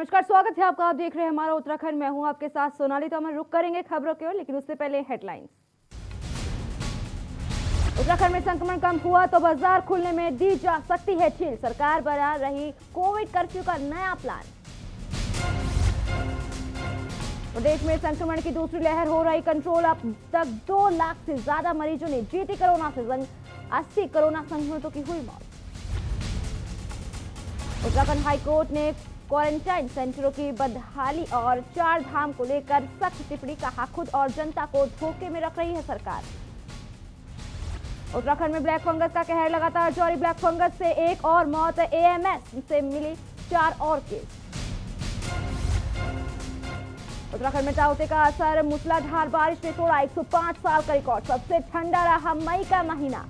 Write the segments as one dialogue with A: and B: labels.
A: नमस्कार, स्वागत है आपका। आप देख रहे हैं हमारा उत्तराखंड। मैं हूं आपके साथ सोनाली। तो हम रुक करेंगे खबरों की ओर, लेकिन उससे पहले हेडलाइंस। उत्तराखंड में संक्रमण कम हुआ तो बाजार खुलने में दी जा सकती है ढील। सरकार बना रही कोविड कर्फ्यू का नया प्लान। प्रदेश में संक्रमण की दूसरी लहर हो रही कंट्रोल। अब तक 2 लाख से ज्यादा मरीजों ने जीती कोरोना से जंग। 80 कोरोना संक्रमितों की हुई मौत। उत्तराखंड हाईकोर्ट ने क्वारंटाइन सेंटरों की बदहाली और 4 धाम को लेकर सख्त टिप्पणी। कहा, खुद और जनता को धोखे में रख रही है सरकार। उत्तराखंड में ब्लैक फंगस का कहर लगातार जारी। ब्लैक फंगस से एक और मौत। एएमएस से मिली 4 और केस। उत्तराखंड में ताउते का असर। मूसलाधार बारिश ने तोड़ा 105 साल का रिकॉर्ड। सबसे ठंडा रहा मई का महीना।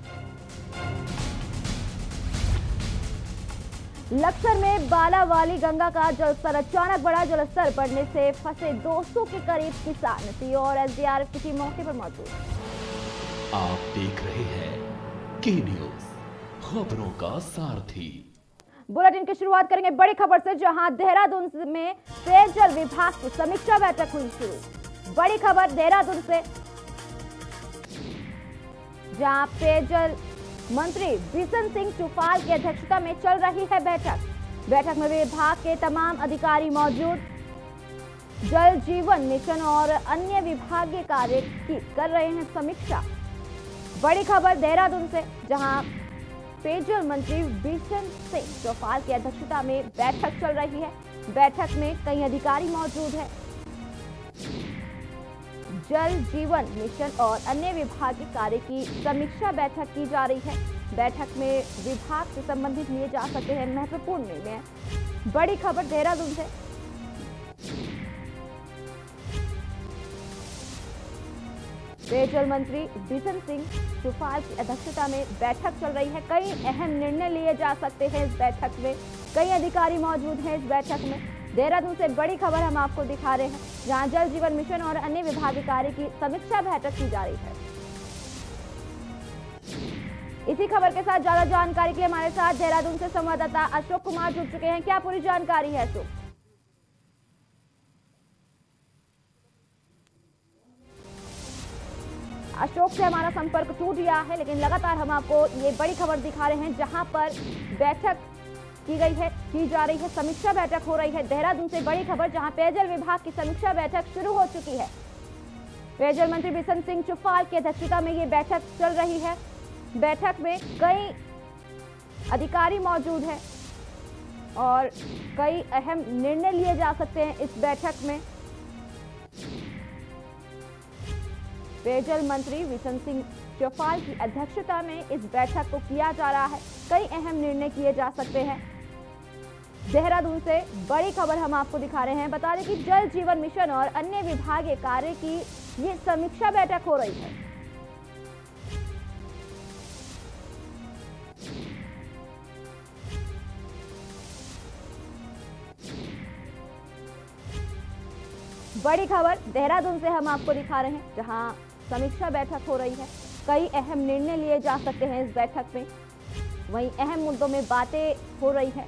A: लक्सर में बालावाली गंगा का जलस्तर अचानक बढ़ा। जलस्तर बढ़ने से फंसे 200 के करीब किसान। सीओ और एसडीआरएफ की टीम मौके पर मौजूद।
B: आप देख रहे हैं के न्यूज, खबरों का सारथी।
A: बुलेटिन की शुरुआत करेंगे बड़ी खबर से, जहां देहरादून में पेयजल विभाग की समीक्षा बैठक हुई शुरू। बड़ी खबर देहरादून से, जहां पेयजल मंत्री बिशन सिंह चुफाल की अध्यक्षता में चल रही है बैठक में विभाग के तमाम अधिकारी मौजूद। जल जीवन मिशन और अन्य विभागीय कार्य की कर रहे हैं समीक्षा। बड़ी खबर देहरादून से, जहां पेयजल मंत्री बिशन सिंह चुफाल की अध्यक्षता में बैठक चल रही है। बैठक में कई अधिकारी मौजूद हैं। जल जीवन मिशन और अन्य विभागीय कार्य की समीक्षा बैठक की जा रही है। बैठक में विभाग से संबंधित लिए जा सकते हैं महत्वपूर्ण निर्णय। बड़ी खबर देहरादून से। पेयजल मंत्री बिशन सिंह चुफाल की अध्यक्षता में बैठक चल रही है। कई अहम निर्णय लिए जा सकते हैं इस बैठक में। कई अधिकारी मौजूद हैं इस बैठक में। देहरादून से बड़ी खबर हम आपको दिखा रहे हैं, जहां जल जीवन मिशन और अन्य विभागीय कार्य की समीक्षा बैठक की जा रही है। इसी खबर के साथ ज्यादा जानकारी के लिए हमारे साथ देहरादून से संवाददाता अशोक कुमार जुड़ चुके हैं। क्या पूरी जानकारी है अशोक? अशोक से हमारा संपर्क टूट गया है, लेकिन लगातार हम आपको ये बड़ी खबर दिखा रहे हैं, जहां पर बैठक की जा रही है, समीक्षा बैठक हो रही है। देहरादून से बड़ी खबर, जहां पेयजल विभाग की समीक्षा बैठक शुरू हो चुकी है। पेयजल मंत्री बिशन सिंह चुफाल की अध्यक्षता में ये बैठक चल रही है। बैठक में कई अधिकारी मौजूद हैं और कई अहम निर्णय लिए जा सकते हैं इस बैठक में। पेयजल मंत्री बिशन सिंह चुफाल की अध्यक्षता में इस बैठक को किया जा रहा है। कई अहम निर्णय किए जा सकते हैं। देहरादून से बड़ी खबर हम आपको दिखा रहे हैं। बता दें कि जल जीवन मिशन और अन्य विभागीय कार्य की ये समीक्षा बैठक हो रही है। बड़ी खबर देहरादून से हम आपको दिखा रहे हैं, जहां समीक्षा बैठक हो रही है। कई अहम निर्णय लिए जा सकते हैं इस बैठक में। वहीं अहम मुद्दों में बातें हो रही है।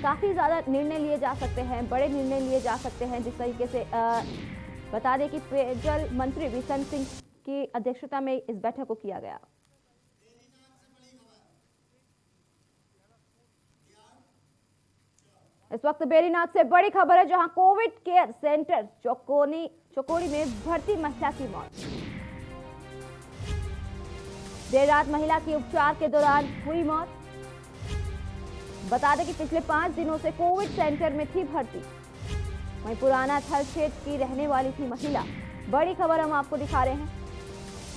A: काफी ज्यादा निर्णय लिए जा सकते हैं, बड़े निर्णय लिए जा सकते हैं। जिस तरीके से बता दें कि पेयजल मंत्री बिशन सिंह की अध्यक्षता में इस बैठक को किया गया। इस वक्त बेरीनाथ से बड़ी खबर है, जहां कोविड केयर सेंटर चौकोड़ी में भर्ती महिला की मौत। देर रात महिला की उपचार के दौरान हुई मौत। बता दें कि पिछले 5 दिनों से कोविड सेंटर में थी भर्ती। वहीं पुराना थल क्षेत्र की रहने वाली थी महिला। बड़ी खबर हम आपको दिखा रहे हैं,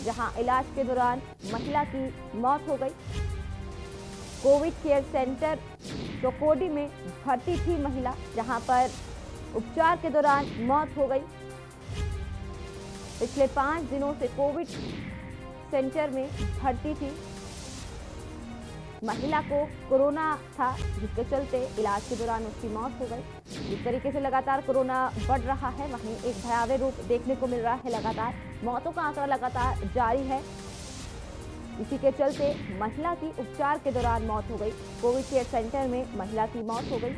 A: जहां इलाज के दौरान महिला की मौत हो गई। कोविड केयर सेंटर चौकोड़ी में भर्ती थी महिला, जहां पर उपचार के दौरान मौत हो गई। पिछले 5 दिनों से कोविड सेंटर में भर्ती थी महिला को कोरोना था, जिसके चलते इलाज के दौरान उसकी मौत हो गई। जिस तरीके से लगातार कोरोना बढ़ रहा है, वहीं एक भयावह रूप देखने को मिल रहा है। लगातार मौतों का आंकड़ा लगातार जारी है। इसी के चलते महिला की उपचार के दौरान मौत हो गई। कोविड केयर सेंटर में महिला की मौत हो गई।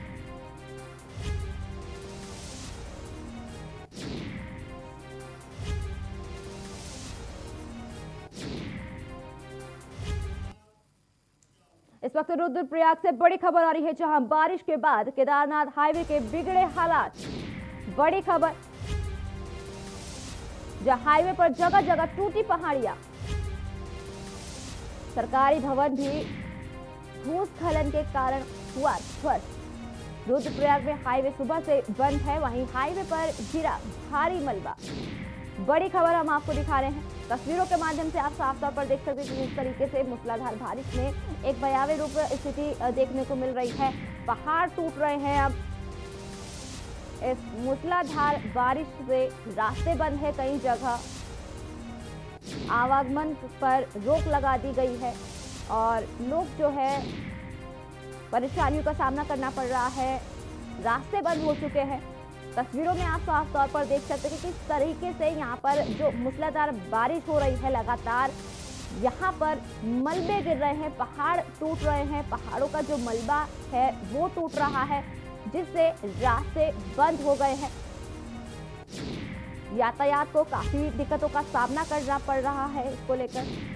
A: इस वक्त रुद्रप्रयाग से बड़ी खबर आ रही है, जहां बारिश के बाद केदारनाथ हाईवे के बिगड़े हालात। बड़ी खबर, जहां हाईवे पर जगह जगह टूटी पहाड़ियां, सरकारी भवन भी भूस्खलन के कारण हुआ ध्वस्त। रुद्रप्रयाग में हाईवे सुबह से बंद है, वहीं हाईवे पर गिरा भारी मलबा। बड़ी खबर हम आपको दिखा रहे हैं, तस्वीरों के माध्यम से आप साफ तौर पर देख सकते हैं कि किस तरीके से मूसलाधार बारिश में एक भयावह रूप स्थिति देखने को मिल रही है। पहाड़ टूट रहे हैं। अब इस मूसलाधार बारिश से रास्ते बंद है, कई जगह आवागमन पर रोक लगा दी गई है और लोग जो है परेशानियों का सामना करना पड़ रहा है। रास्ते बंद हो चुके हैं। तस्वीरों में आप साफ तौर पर देख सकते हैं कि किस तरीके से यहाँ पर जो मूसलाधार बारिश हो रही है लगातार, यहाँ पर मलबे गिर रहे हैं, पहाड़ टूट रहे हैं, पहाड़ों का जो मलबा है वो टूट रहा है, जिससे रास्ते बंद हो गए हैं। यातायात को काफी दिक्कतों का सामना करना पड़ रहा है इसको लेकर।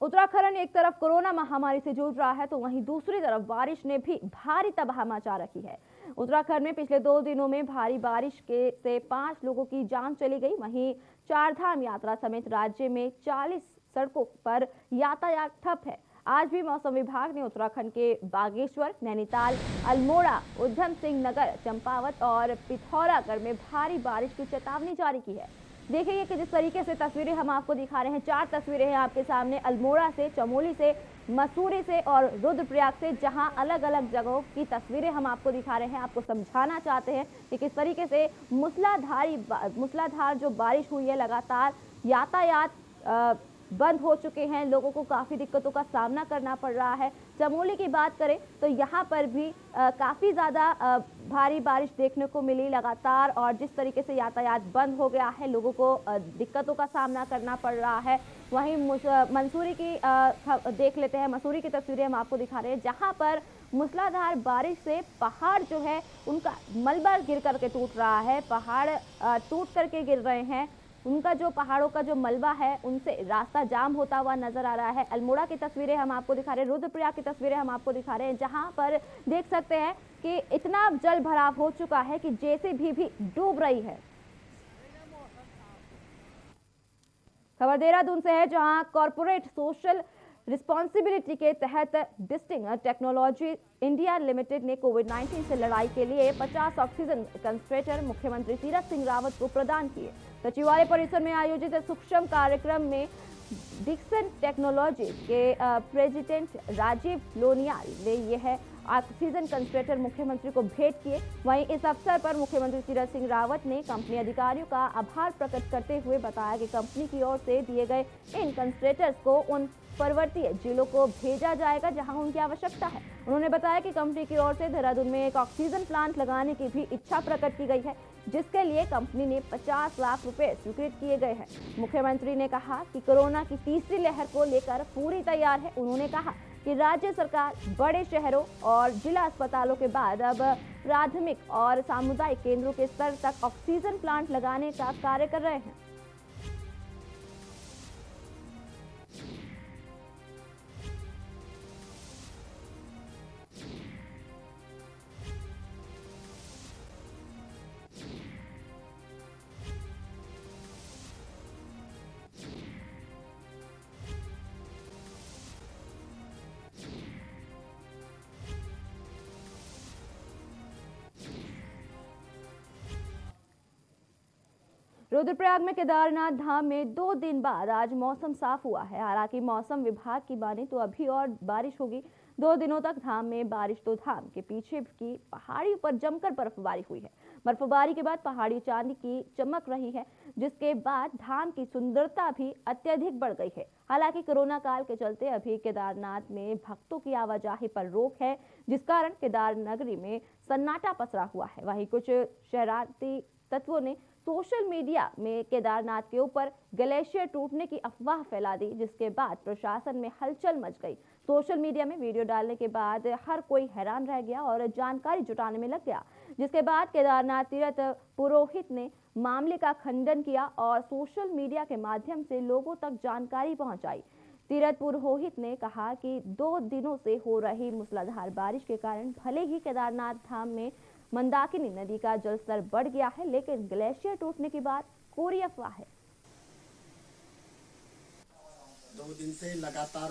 A: उत्तराखंड एक तरफ कोरोना महामारी से जूझ रहा है, तो वहीं दूसरी तरफ बारिश ने भी भारी तबाही मचा रखी है। उत्तराखंड में पिछले 2 दिनों में भारी बारिश से 5 लोगों की जान चली गई। वहीं चारधाम यात्रा समेत राज्य में 40 सड़कों पर यातायात ठप है। आज भी मौसम विभाग ने उत्तराखंड के बागेश्वर, नैनीताल, अल्मोड़ा, उधम सिंह नगर, चंपावत और पिथौरागढ़ में भारी बारिश की चेतावनी जारी की है। देखिए कि जिस तरीके से तस्वीरें हम आपको दिखा रहे हैं, 4 तस्वीरें हैं आपके सामने, अल्मोड़ा से, चमोली से, मसूरी से और रुद्रप्रयाग से, जहां अलग अलग जगहों की तस्वीरें हम आपको दिखा रहे हैं। आपको समझाना चाहते हैं कि किस तरीके से मूसलाधार जो बारिश हुई है, लगातार यातायात बंद हो चुके हैं, लोगों को काफ़ी दिक्कतों का सामना करना पड़ रहा है। चमोली की बात करें तो यहाँ पर भी काफ़ी ज़्यादा भारी बारिश देखने को मिली लगातार, और जिस तरीके से यातायात बंद हो गया है, लोगों को दिक्कतों का सामना करना पड़ रहा है। वहीं मंसूरी की देख लेते हैं, मसूरी की तस्वीरें हम आपको दिखा रहे हैं, जहाँ पर मूसलाधार बारिश से पहाड़ जो है उनका मलबा गिर करके टूट रहा है, पहाड़ टूट करके गिर रहे हैं, उनका जो पहाड़ों का जो मलबा है उनसे रास्ता जाम होता हुआ नजर आ रहा है। अल्मोड़ा की तस्वीरें हम आपको दिखा रहे हैं, रुद्रप्रयाग की तस्वीरें हम आपको दिखा रहे हैं, जहां पर देख सकते हैं कि इतना जल भराव हो चुका है कि जेसीबी भी डूब रही है। खबर देहरादून से है, जहां कॉर्पोरेट सोशल रिस्पॉन्सिबिलिटी के तहत डिस्टिंक्ट टेक्नोलॉजी इंडिया लिमिटेड ने कोविड-19 से लड़ाई के लिए 50 ऑक्सीजन कंसंट्रेटर मुख्यमंत्री तीरथ सिंह रावत को प्रदान किए। सचिवालय परिसर में आयोजित सूक्ष्म कार्यक्रम में डिक्सन टेक्नोलॉजी के प्रेसिडेंट राजीव लोनियाल ने यह ऑक्सीजन कंसंट्रेटर मुख्यमंत्री को भेंट किए। वहीं इस अवसर पर मुख्यमंत्री तीरथ सिंह रावत ने कंपनी अधिकारियों का आभार प्रकट करते हुए बताया कि कंपनी की ओर से दिए गए इन कंसंट्रेटर्स को उन पर्वतीय जिलों को भेजा जाएगा जहां उनकी आवश्यकता है। उन्होंने बताया कि कंपनी की ओर से देहरादून में एक ऑक्सीजन प्लांट लगाने की भी इच्छा प्रकट की गई है, जिसके लिए कंपनी ने 50 लाख रुपए स्वीकृत किए गए हैं। मुख्यमंत्री ने कहा कि कोरोना की तीसरी लहर को लेकर पूरी तैयार है। उन्होंने कहा कि राज्य सरकार बड़े शहरों और जिला अस्पतालों के बाद अब प्राथमिक और सामुदायिक केंद्रों के स्तर तक ऑक्सीजन प्लांट लगाने का कार्य कर रहे हैं। रुद्रप्रयाग में केदारनाथ धाम में 2 दिन बाद आज मौसम साफ हुआ है। हालांकि मौसम विभाग की माने तो अभी और बारिश होगी। 2 दिनों तक धाम में बारिश, तो धाम के पीछे की पहाड़ी पर जमकर बर्फबारी हुई है। बर्फबारी के बाद पहाड़ी चांदी की चमक रही है, जिसके बाद धाम की सुंदरता भी अत्यधिक बढ़ गई है। हालांकि कोरोना काल के चलते अभी केदारनाथ में भक्तों की आवाजाही पर रोक है, जिस कारण केदार नगरी में सन्नाटा पसरा हुआ है। वहीं कुछ शरारती तत्वों ने सोशल मीडिया में केदारनाथ के ऊपर ग्लेशियर टूटने की अफवाह फैला दी, जिसके बाद प्रशासन में हलचल मच गई। सोशल मीडिया में वीडियो डालने के बाद हर कोई हैरान रह गया और जानकारी जुटाने में लग गया। जिसके बाद केदारनाथ तीर्थ पुरोहित ने मामले का खंडन किया और सोशल मीडिया के माध्यम से लोगों तक जानकारी पहुंचाई। तीर्थ पुरोहित ने कहा कि 2 दिनों से हो रही मूसलाधार बारिश के कारण भले ही केदारनाथ धाम में मंदाकिनी नदी का जलस्तर बढ़ गया है, लेकिन ग्लेशियर टूटने की बात कोरी अफवाह है।
C: 2 दिन से लगातार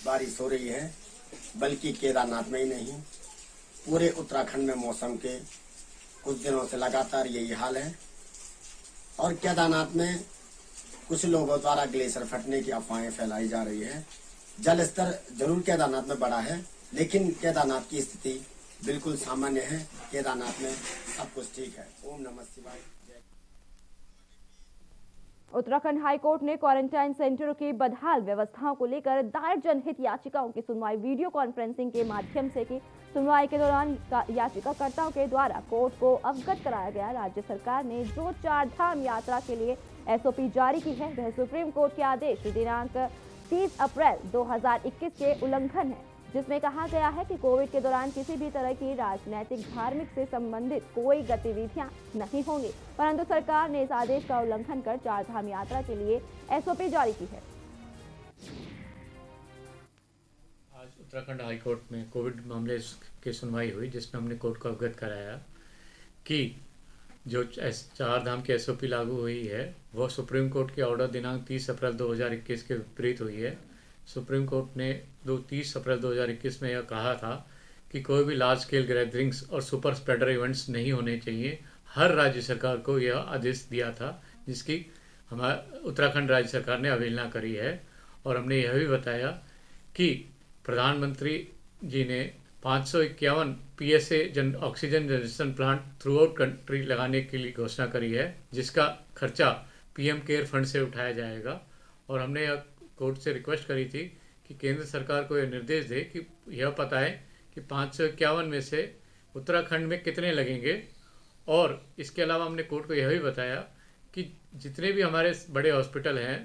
C: बारिश हो रही है, बल्कि केदारनाथ में ही नहीं पूरे उत्तराखंड में मौसम के कुछ दिनों से लगातार यही हाल है। और केदारनाथ में कुछ लोगों द्वारा ग्लेशियर फटने की अफवाहें फैलाई जा रही है। जल स्तर जरूर केदारनाथ में बढ़ा है, लेकिन केदारनाथ की स्थिति बिल्कुल सामान्य है। केदारनाथ में सब कुछ ठीक है। ओम नमः शिवाय।
A: उत्तराखंड हाईकोर्ट ने क्वारंटाइन सेंटरों की बदहाल व्यवस्थाओं को लेकर दायर जनहित याचिकाओं की सुनवाई वीडियो कॉन्फ्रेंसिंग के माध्यम से की। सुनवाई के दौरान याचिकाकर्ताओं के द्वारा कोर्ट को अवगत कराया गया राज्य सरकार ने जो 4 धाम यात्रा के लिए एसओपी जारी की है, वह सुप्रीम कोर्ट के आदेश दिनांक 30 अप्रैल 2021 के उल्लंघन है, जिसमें कहा गया है कि कोविड के दौरान किसी भी तरह की राजनीतिक धार्मिक से संबंधित कोई गतिविधियां नहीं होंगी, परंतु सरकार ने इस आदेश का उल्लंघन कर 4 धाम यात्रा के लिए एसओपी जारी की है।
D: आज उत्तराखंड हाईकोर्ट में कोविड मामले की सुनवाई हुई, जिसमें हमने कोर्ट को अवगत कराया कि जो 4 धाम की एसओपी लागू हुई है वह सुप्रीम कोर्ट के ऑर्डर दिनांक 30 अप्रैल 2021 के विपरीत हुई है। सुप्रीम कोर्ट ने 30 अप्रैल 2021 में यह कहा था कि कोई भी लार्ज स्केल गैदरिंग्स और सुपर स्प्रेडर इवेंट्स नहीं होने चाहिए। हर राज्य सरकार को यह आदेश दिया था, जिसकी हमारे उत्तराखंड राज्य सरकार ने अवहेलना करी है। और हमने यह भी बताया कि प्रधानमंत्री जी ने 551 PSA oxygen generation plant through out country लगाने के लिए घोषणा करी है, जिसका खर्चा पीएम केयर फंड से उठाया जाएगा। और हमने यह कोर्ट से रिक्वेस्ट करी थी कि केंद्र सरकार को यह निर्देश दे कि यह पता है कि 551 में से उत्तराखंड में कितने लगेंगे। और इसके अलावा हमने कोर्ट को यह भी बताया कि जितने भी हमारे बड़े हॉस्पिटल हैं।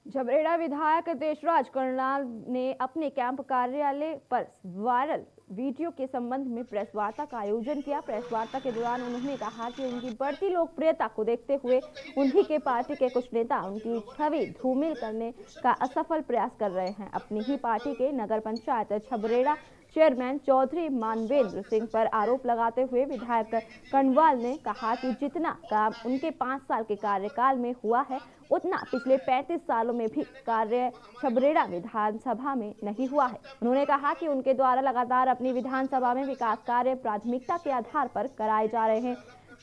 A: झबरेड़ा विधायक देशराज कर्नाल ने अपने कैंप कार्यालय पर वायरल वीडियो के संबंध में प्रेस वार्ता का आयोजन किया। प्रेस वार्ता के दौरान उन्होंने कहा कि उनकी बढ़ती लोकप्रियता को देखते हुए उन्हीं के पार्टी के कुछ नेता उनकी छवि धूमिल करने का असफल प्रयास कर रहे हैं। अपनी ही पार्टी के नगर पंचायत झबरेड़ा चेयरमैन चौधरी मानवेंद्र सिंह पर आरोप लगाते हुए विधायक कर्नवाल ने कहा कि जितना काम उनके 5 साल के कार्यकाल में हुआ है, उतना पिछले 35 सालों में भी कार्य झबरेड़ा विधानसभा में नहीं हुआ है। उन्होंने कहा कि उनके द्वारा लगातार अपनी विधानसभा में विकास कार्य प्राथमिकता के आधार पर कराए जा रहे हैं,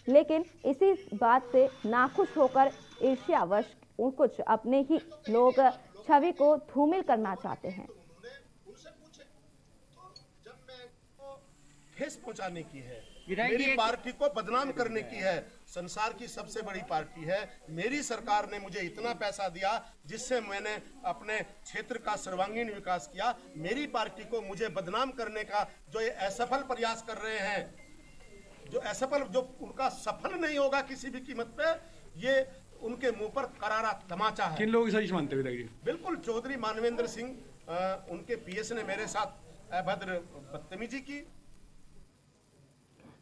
A: लेकिन इसी बात से नाखुश होकर ईर्ष्यावश कुछ अपने ही लोग छवि को धूमिल करना चाहते हैं।
E: ठेस पहुंचाने की है, मेरी पार्टी को बदनाम करने की है। संसार की सबसे बड़ी पार्टी है। मेरी सरकार ने मुझे इतना पैसा दिया जिससे मैंने अपने क्षेत्र का सर्वांगीण विकास किया। मेरी पार्टी को मुझे बदनाम करने का जो ये असफल प्रयास कर रहे हैं, जो उनका सफल नहीं होगा किसी भी कीमत पे, ये उनके मुंह पर करारा तमाचा है।
F: किन लोगों की साजिश मानते हुए देखिए?
E: बिल्कुल चौधरी मानवेंद्र सिंह, उनके पीएस ने मेरे साथ अभद्र बदतमीजी की।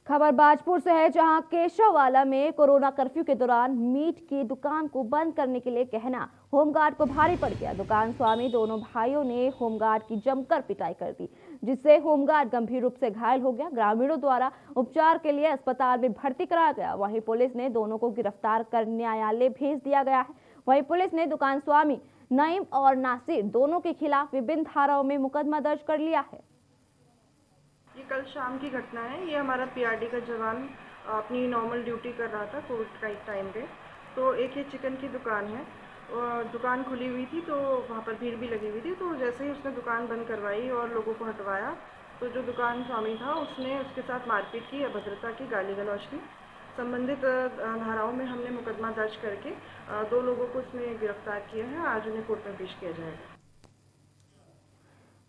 A: खबर बाजपुर से है, जहां केशववाला में कोरोना कर्फ्यू के दौरान मीट की दुकान को बंद करने के लिए कहना होमगार्ड को भारी पड़ गया। दुकान स्वामी दोनों भाइयों ने होमगार्ड की जमकर पिटाई कर दी, जिससे होमगार्ड गंभीर रूप से घायल हो गया। ग्रामीणों द्वारा उपचार के लिए अस्पताल में भर्ती कराया गया। वहीं पुलिस ने दोनों को गिरफ्तार कर न्यायालय भेज दिया गया है। वहीं पुलिस ने दुकान स्वामी नईम और नासिर दोनों के खिलाफ विभिन्न धाराओं में मुकदमा दर्ज कर लिया है।
G: ये कल शाम की घटना है। ये हमारा पीआरडी का जवान अपनी नॉर्मल ड्यूटी कर रहा था कोविड का टाइम पे। तो एक ये चिकन की दुकान है, दुकान खुली हुई थी, तो वहाँ पर भीड़ भी लगी हुई थी। तो जैसे ही उसने दुकान बंद करवाई और लोगों को हटवाया, तो जो दुकान स्वामी था उसने उसके साथ मारपीट की, अभद्रता की, गाली गलौज की। संबंधित धाराओं में हमने मुकदमा दर्ज करके 2 लोगों को इसमें गिरफ्तार किया है। आज उन्हें कोर्ट में पेश किया जाएगा।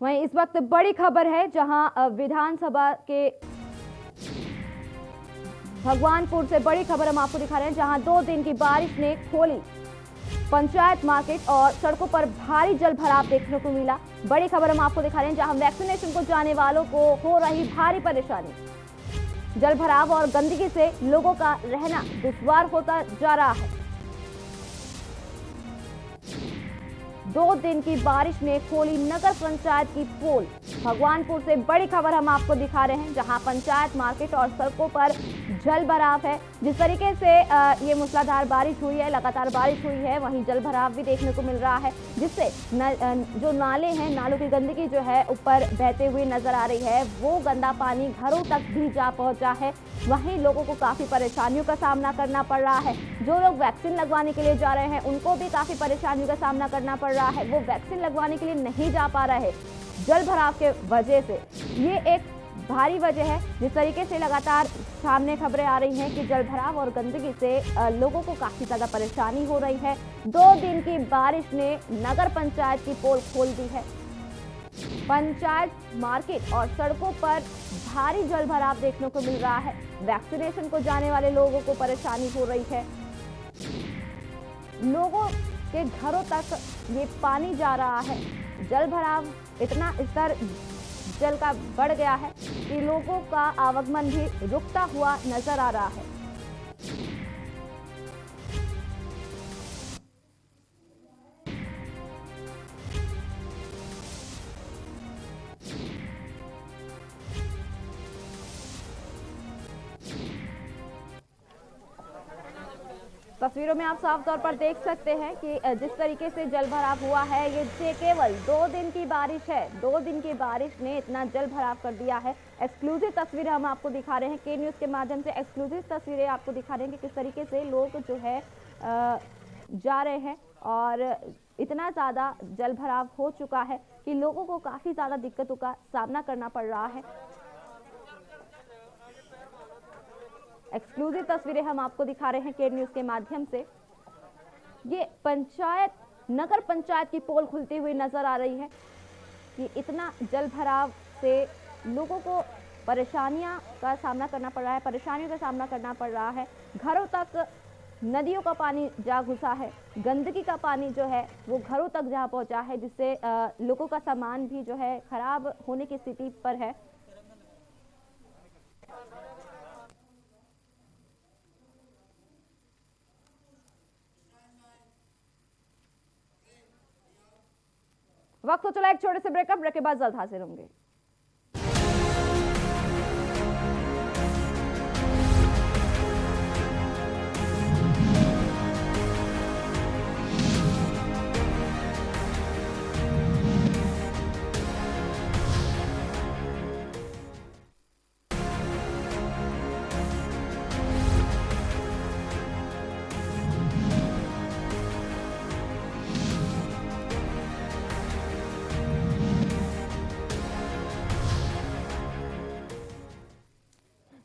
A: वहीं इस वक्त बड़ी खबर है, जहां विधानसभा के भगवानपुर से बड़ी खबर हम आपको दिखा रहे हैं, जहां 2 दिन की बारिश ने खोली पंचायत मार्केट और सड़कों पर भारी जल भराव देखने को मिला। बड़ी खबर हम आपको दिखा रहे हैं, जहां वैक्सीनेशन को जाने वालों को हो रही भारी परेशानी। जल भराव और गंदगी से लोगों का रहना दुश्वार होता जा रहा है। 2 दिन की बारिश ने खोली नगर पंचायत की पोल। भगवानपुर से बड़ी खबर हम आपको दिखा रहे हैं, जहां पंचायत मार्केट और सड़कों पर जल भराव है। जिस तरीके से ये मूसलाधार बारिश हुई है, लगातार बारिश हुई है, वहीं जल भराव भी देखने को मिल रहा है, जिससे जो नाले हैं, नालों की गंदगी जो है ऊपर बहते हुए नजर आ रही है। वो गंदा पानी घरों तक भी जा पहुंचा है। वहीं लोगों को काफी परेशानियों का सामना करना पड़ रहा है। जो लोग वैक्सीन लगवाने के लिए जा रहे हैं, उनको भी काफी परेशानियों का सामना करना पड़ रहा है। वो वैक्सीन लगवाने के लिए नहीं जा पा रहे जल भराव के वजह से। ये एक भारी वजह है। जिस तरीके से लगातार सामने खबरें आ रही हैं कि जल भराव और गंदगी से लोगों को काफी ज्यादा परेशानी हो रही है। 2 दिन की बारिश ने नगर पंचायत की पोल खोल दी है। पंचायत मार्केट और सड़कों पर भारी जल भराव देखने को मिल रहा है। वैक्सीनेशन को जाने वाले लोगों को परेशानी हो रही है। लोगों के घरों तक ये पानी जा रहा है। जल भराव इतना स्तर जल का बढ़ गया है कि लोगों का आवागमन भी रुकता हुआ नजर आ रहा है। तस्वीरों में आप साफ तौर पर देख सकते हैं कि जिस तरीके से जल भराव हुआ है, ये केवल 2 दिन की बारिश है। 2 दिन की बारिश ने इतना जल भराव कर दिया है। एक्सक्लूसिव तस्वीरें हम आपको दिखा रहे हैं, के न्यूज़ के माध्यम से एक्सक्लूसिव तस्वीरें आपको दिखा रहे हैं कि किस तरीके से लोग जो है जा रहे हैं और इतना ज़्यादा जल भराव हो चुका है कि लोगों को काफ़ी ज़्यादा दिक्कतों का सामना करना पड़ रहा है। एक्सक्लूसिव तस्वीरें हम आपको दिखा रहे हैं के न्यूज़ के माध्यम से। ये नगर पंचायत की पोल खुलती हुई नजर आ रही है कि इतना जल भराव से लोगों को परेशानियों का सामना करना पड़ रहा है। घरों तक नदियों का पानी जा घुसा है। गंदगी का पानी जो है वो घरों तक जा पहुंचा है, जिससे लोगों का सामान भी जो है खराब होने की स्थिति पर है। वक्त हो चला एक छोटे से ब्रेक के बाद जल्द हाजिर होंगे।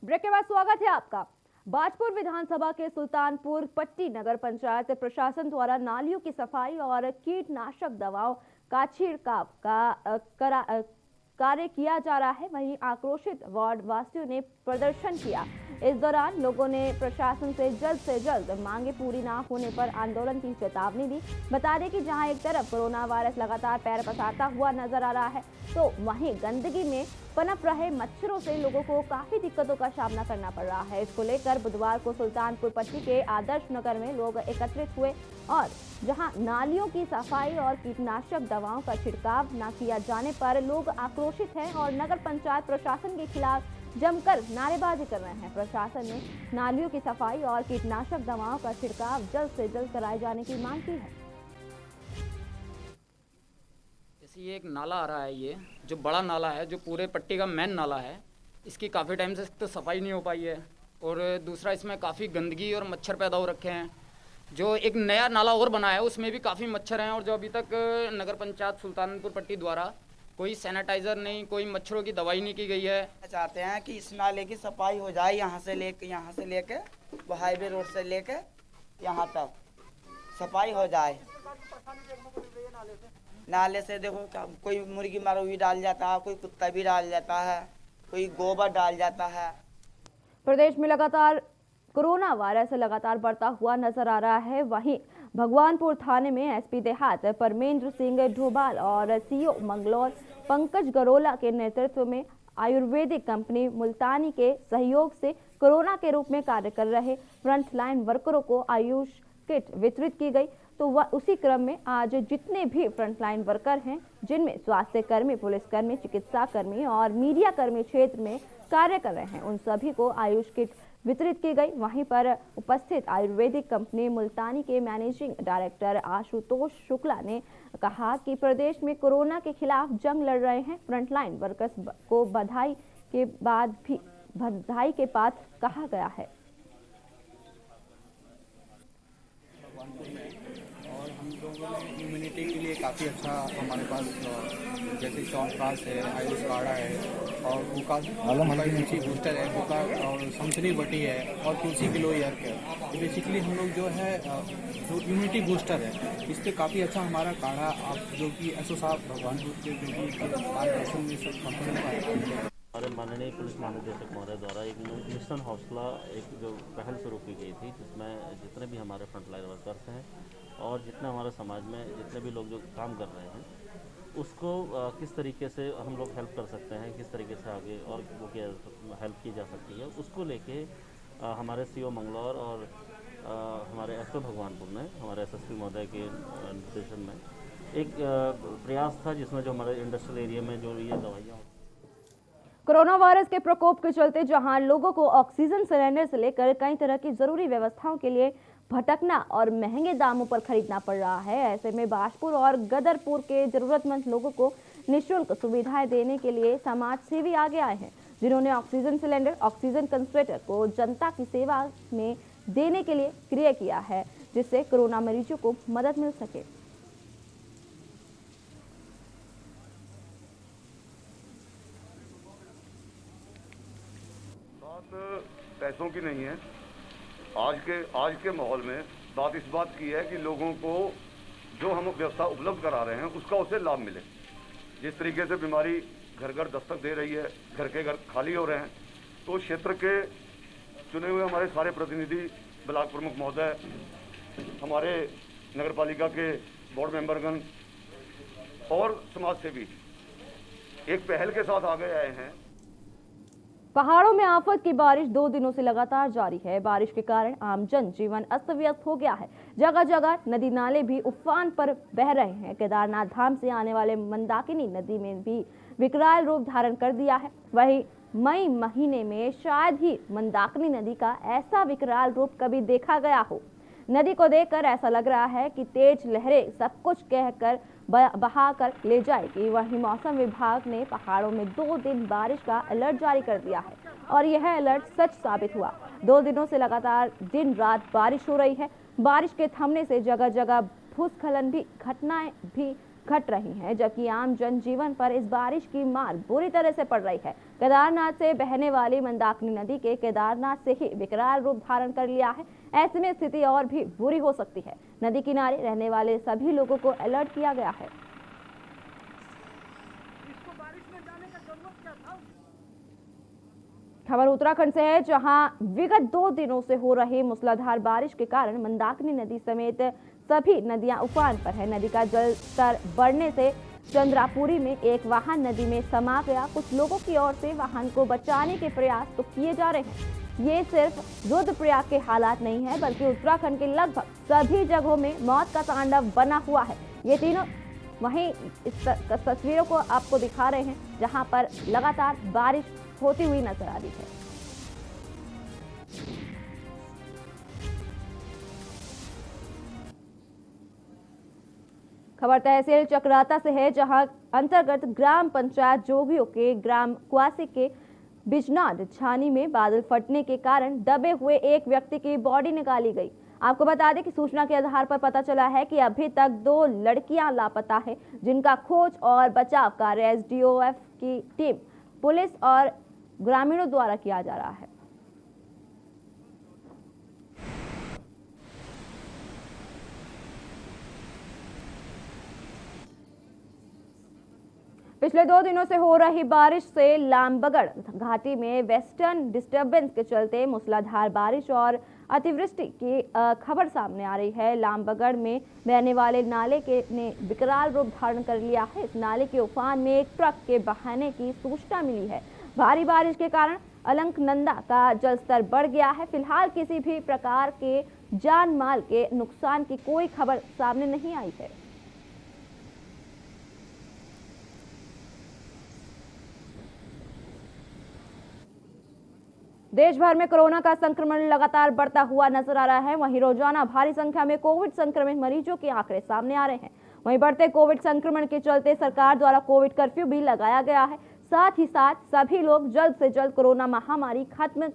A: ब्रेक के बाद स्वागत है आपका। बाजपुर विधानसभा के सुल्तानपुर पट्टी नगर पंचायत प्रशासन द्वारा नालियों की सफाई और कीटनाशक दवाओं का छिड़काव का कार्य किया जा रहा है। वहीं आक्रोशित वार्ड वासियों ने प्रदर्शन किया। इस दौरान लोगों ने प्रशासन से जल्द मांगे पूरी ना होने पर आंदोलन की चेतावनी दी। बता दें कि जहां एक तरफ कोरोना वायरस लगातार पैर पसारता हुआ नजर आ रहा है, तो वहीं गंदगी में पनप रहे मच्छरों से लोगों को काफी दिक्कतों का सामना करना पड़ रहा है। इसको लेकर बुधवार को सुल्तानपुर पट्टी के आदर्श नगर में लोग एकत्रित हुए और जहां नालियों की सफाई और कीटनाशक दवाओं का छिड़काव न किया जाने पर लोग आक्रोशित हैं और नगर पंचायत प्रशासन के खिलाफ जमकर नारेबाजी कर रहे हैं। प्रशासन ने नालियों की सफाई और कीटनाशक दवाओं का छिड़काव जल्द से जल्द कराए जाने की मांग की है।
F: ये एक नाला आ रहा है, ये जो बड़ा नाला है, जो पूरे पट्टी का मेन नाला है, इसकी काफ़ी टाइम से तो सफाई नहीं हो पाई है और दूसरा इसमें काफ़ी गंदगी और मच्छर पैदा हो रखे हैं। जो एक नया नाला और बना है उसमें भी काफ़ी मच्छर हैं और जो अभी तक नगर पंचायत सुल्तानपुर पट्टी द्वारा कोई सैनिटाइज़र नहीं, कोई मच्छरों की दवाई नहीं की गई है।
H: चाहते हैं कि इस नाले की सफाई हो जाए, यहाँ से लेके वो हाईवे रोड से लेके यहाँ तक सफाई हो जाए। नाले से देखो कोई मुर्गी मारो भी डाल जाता है, कोई कुत्ता भी डाल जाता है, कोई गोबर डाल जाता है।
A: प्रदेश में लगातार कोरोना वायरस लगातार बढ़ता हुआ नजर आ रहा है। वहीं भगवानपुर थाने में एसपी देहात परमेंद्र सिंह ढोभाल और सीओ मंगलौर पंकज गरोला के नेतृत्व में आयुर्वेदिक कंपनी मुल्तानी के सहयोग से कोरोना के रूप में कार्य कर रहे फ्रंटलाइन वर्करों को आयुष किट वितरित की गई। तो उसी क्रम में आज जितने भी फ्रंटलाइन वर्कर हैं, जिनमें स्वास्थ्य कर्मी, पुलिसकर्मी, चिकित्सा कर्मी और मीडिया कर्मी क्षेत्र में कार्य कर रहे हैं, उन सभी को आयुष किट वितरित की गई। वहीं पर उपस्थित आयुर्वेदिक कंपनी मुल्तानी के मैनेजिंग डायरेक्टर आशुतोष शुक्ला ने कहा कि प्रदेश में कोरोना के खिलाफ जंग लड़ रहे हैं। फ्रंटलाइन वर्कर्स को बधाई के पात्र कहा गया है।
I: और हम लोगों ने इम्यूनिटी के लिए काफ़ी अच्छा हमारे पास जैसे च्यवनप्राश है, आयुष काढ़ा है और भूखा तुलसी बूस्टर है, भूखा और समसनी बटी है और तुलसी गिलो ईयर है। तो बेसिकली हम लोग जो है जो इम्यूनिटी बूस्टर है, इस पर काफ़ी अच्छा हमारा काढ़ा आप जो कि एसओ साहब भगवानपुर के जो कि मार्गदर्शन में सब कंपनी
J: हमारे माननीय पुलिस महानिदेशक महोदय द्वारा एक मिशन हौसला एक जो पहल शुरू की गई थी, जिसमें जितने भी हमारे फ्रंटलाइन वर्कर्स हैं और जितने हमारे समाज में जितने भी लोग जो काम कर रहे हैं, उसको किस तरीके से हम लोग हेल्प कर सकते हैं, किस तरीके से आगे और वो क्या हेल्प की जा सकती है, उसको लेके हमारे सीओ मंगलौर और हमारे एसओ भगवानपुर ने हमारे एसएसपी महोदय के निर्देशन में एक प्रयास था, जिसमें जो हमारे इंडस्ट्रियल एरिया में जो ये दवाइयाँ
A: कोरोना वायरस के प्रकोप के चलते जहां लोगों को ऑक्सीजन सिलेंडर से लेकर कई तरह की जरूरी व्यवस्थाओं के लिए भटकना और महंगे दामों पर खरीदना पड़ रहा है, ऐसे में बाजपुर और गदरपुर के जरूरतमंद लोगों को निःशुल्क सुविधाएं देने के लिए समाज सेवी आगे आए हैं, जिन्होंने ऑक्सीजन सिलेंडर, ऑक्सीजन कंसंट्रेटर को जनता की सेवा में देने के लिए क्रिया किया है, जिससे कोरोना मरीजों को मदद मिल सके।
K: पैसों की नहीं है, आज के माहौल में बात इस बात की है कि लोगों को जो हम व्यवस्था उपलब्ध करा रहे हैं उसका उसे लाभ मिले। जिस तरीके से बीमारी घर घर दस्तक दे रही है, घर के घर खाली हो रहे हैं, तो क्षेत्र के चुने हुए हमारे सारे प्रतिनिधि, ब्लॉक प्रमुख महोदय, हमारे नगर पालिका के बोर्ड मेंबरगण और समाज सेवी एक पहल के साथ आगे आए हैं।
A: पहाड़ों में आफत की बारिश 2 दिनों से लगातार जारी है। बारिश के कारण आम जन जीवन अस्त व्यस्त हो गया है। जगह जगह नदी नाले भी उफान पर बह रहे हैं। केदारनाथ धाम से आने वाले मंदाकिनी नदी में भी विकराल रूप धारण कर दिया है। वहीं मई महीने में शायद ही मंदाकिनी नदी का ऐसा विकराल रूप कभी देखा गया हो। नदी को देखकर ऐसा लग रहा है कि तेज लहरें सब कुछ कहकर बहा कर ले जाएगी। वहीं मौसम विभाग ने पहाड़ों में 2 दिन बारिश का अलर्ट जारी कर दिया है और यह अलर्ट सच साबित हुआ। 2 दिनों से लगातार दिन रात बारिश हो रही है। बारिश के थमने से जगह जगह भूस्खलन भी घटनाएं भी घट रही हैं, जबकि आम जनजीवन पर इस बारिश की मार बुरी तरह से पड़ रही है। केदारनाथ से बहने वाली मंदाकिनी नदी के केदारनाथ से ही विकराल रूप धारण कर लिया है। ऐसे में स्थिति और भी बुरी हो सकती है। नदी किनारे रहने वाले सभी लोगों को अलर्ट किया गया है। खबर उत्तराखंड से है, जहां विगत 2 दिनों से हो रही मूसलाधार बारिश के कारण मंदाकिनी नदी समेत सभी नदियां उफान पर है। नदी का जल स्तर बढ़ने से चंद्रापुरी में एक वाहन नदी में समा गया। कुछ लोगों की ओर से वाहन को बचाने के प्रयास तो किए जा रहे हैं। ये सिर्फ रुद्रप्रयाग के हालात नहीं है, बल्कि उत्तराखंड के लगभग सभी जगहों में मौत का तांडव बना हुआ है। ये तीनों वहीं इस तस्वीरों को आपको दिखा रहे हैं, जहां पर लगातार बारिश होती हुई नजर आ रही है। खबर तहसील चक्राता से है, जहां अंतर्गत ग्राम पंचायत जोगियों के ग्राम क्वासी के बिजनाड छानी में बादल फटने के कारण दबे हुए एक व्यक्ति की बॉडी निकाली गई। आपको बता दें कि सूचना के आधार पर पता चला है कि अभी तक 2 लड़कियां लापता है, जिनका खोज और बचाव कार्य एसडीओएफ की टीम, पुलिस और ग्रामीणों द्वारा किया जा रहा है। पिछले 2 दिनों से हो रही बारिश से लामबगड़ घाटी में वेस्टर्न डिस्टर्बेंस के चलते मूसलाधार बारिश और अतिवृष्टि की खबर सामने आ रही है। लामबगड़ में बहने वाले नाले ने विकराल रूप धारण कर लिया है। इस नाले के उफान में एक ट्रक के बहने की सूचना मिली है। भारी बारिश के कारण अलकनंदा का जलस्तर बढ़ गया है। फिलहाल किसी भी प्रकार के जान माल के नुकसान की कोई खबर सामने नहीं आई है। देश भर में कोरोना का संक्रमण लगातार बढ़ता हुआ नजर आ रहा है। वहीं रोजाना भारी संख्या में कोविड संक्रमित मरीजों के आंकड़े सामने आ रहे हैं। वहीं बढ़ते कोविड संक्रमण के चलते सरकार द्वारा कोविड कर्फ्यू भी लगाया गया है। साथ ही साथ सभी लोग जल्द से जल्द कोरोना महामारी खत्म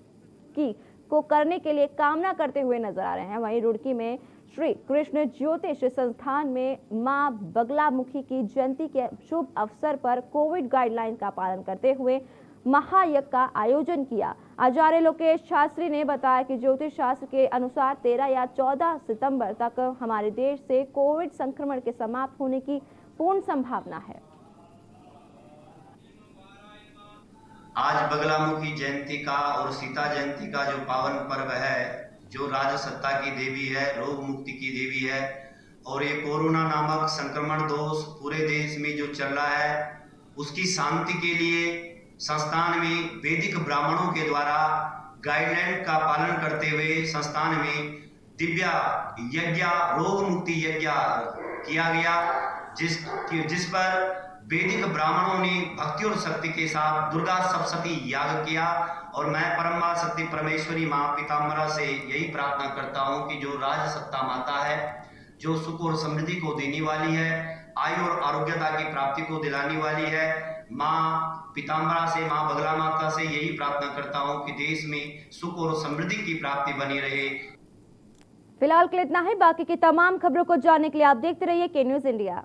A: को करने के लिए कामना करते हुए नजर आ रहे हैं। वहीं रुड़की में श्री कृष्ण ज्योतिष संस्थान में मां बगलामुखी की जयंती के शुभ अवसर पर कोविड गाइडलाइन का पालन करते हुए महायज्ञ का आयोजन किया। आचार्य लोकेश शास्त्री ने बताया कि ज्योतिष शास्त्र के अनुसार 13 या 14 सितंबर तक हमारे देश से कोविड संक्रमण के समाप्त होने की पूर्ण संभावना है।
L: आज बगलामुखी जयंती का और सीता जयंती का जो पावन पर्व है, जो राजसत्ता की देवी है, रोग मुक्ति की देवी है, और ये कोरोना नामक संक्रमण दोष पूरे देश में जो चल रहा है, उसकी शांति के लिए संस्थान में वैदिक ब्राह्मणों के द्वारा गाइडलाइन का पालन करते हुए संस्थान में दिव्य यज्ञ, रोग मुक्ति यज्ञ किया गया, जिस पर वैदिक ब्राह्मणों ने भक्ति और शक्ति के साथ दुर्गा सप्तशती याग किया। और मैं परम मां शक्ति परमेश्वरी मां पीताम्बरा से यही प्रार्थना करता हूं कि जो राज सत्ता माता है, जो सुख और समृद्धि को देने वाली है, आयु और आरोग्यता की प्राप्ति को दिलाने वाली है, मां पीताम्बरा से, मां बगला माता से यही प्रार्थना करता हूं कि देश में सुख और समृद्धि की प्राप्ति बनी रहे।
A: फिलहाल के लिए इतना ही। बाकी की तमाम खबरों को जानने के लिए आप देखते रहिए के न्यूज़ इंडिया।